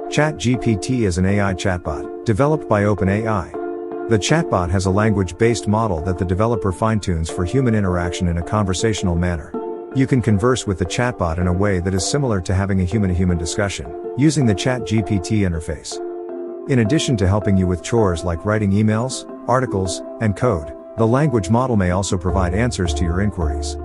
ChatGPT is an AI chatbot, developed by OpenAI. The chatbot has a language-based model that the developer fine-tunes for human interaction in a conversational manner. You can converse with the chatbot in a way that is similar to having a human-to-human discussion, using the ChatGPT interface. In addition to helping you with chores like writing emails, articles, and code, the language model may also provide answers to your inquiries.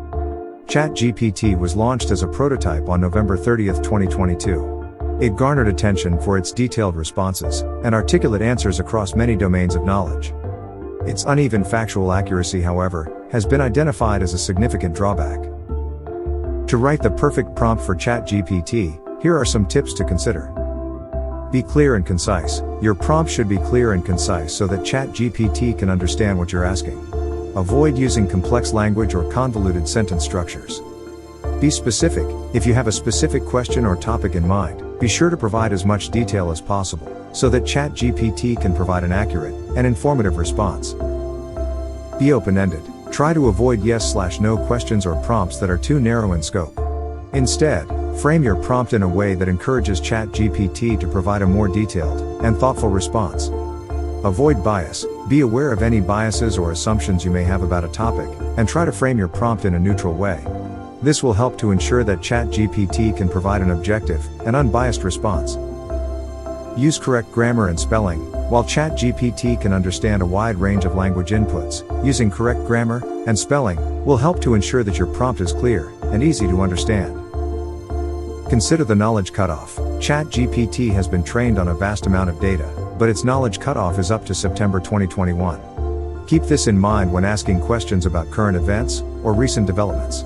ChatGPT was launched as a prototype on November 30, 2022. It garnered attention for its detailed responses and articulate answers across many domains of knowledge. Its uneven factual accuracy, however, has been identified as a significant drawback. To write the perfect prompt for ChatGPT, here are some tips to consider. Be clear and concise. Your prompt should be clear and concise so that ChatGPT can understand what you're asking. Avoid using complex language or convoluted sentence structures. Be specific. If you have a specific question or topic in mind, be sure to provide as much detail as possible, so that ChatGPT can provide an accurate and informative response. Be open-ended. Try to avoid yes/no questions or prompts that are too narrow in scope. Instead, frame your prompt in a way that encourages ChatGPT to provide a more detailed and thoughtful response. Avoid bias. Be aware of any biases or assumptions you may have about a topic, and try to frame your prompt in a neutral way. This will help to ensure that ChatGPT can provide an objective and unbiased response. Use correct grammar and spelling. While ChatGPT can understand a wide range of language inputs, using correct grammar and spelling will help to ensure that your prompt is clear and easy to understand. Consider the knowledge cutoff. ChatGPT has been trained on a vast amount of data, but its knowledge cutoff is up to September 2021. Keep this in mind when asking questions about current events or recent developments.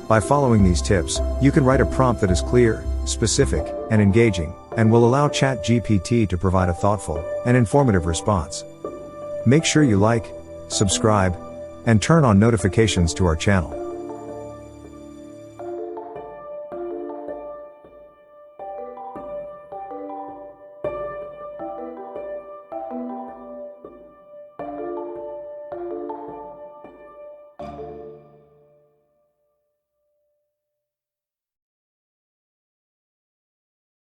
By following these tips, you can write a prompt that is clear, specific, and engaging, and will allow ChatGPT to provide a thoughtful and informative response. Make sure you like, subscribe, and turn on notifications to our channel.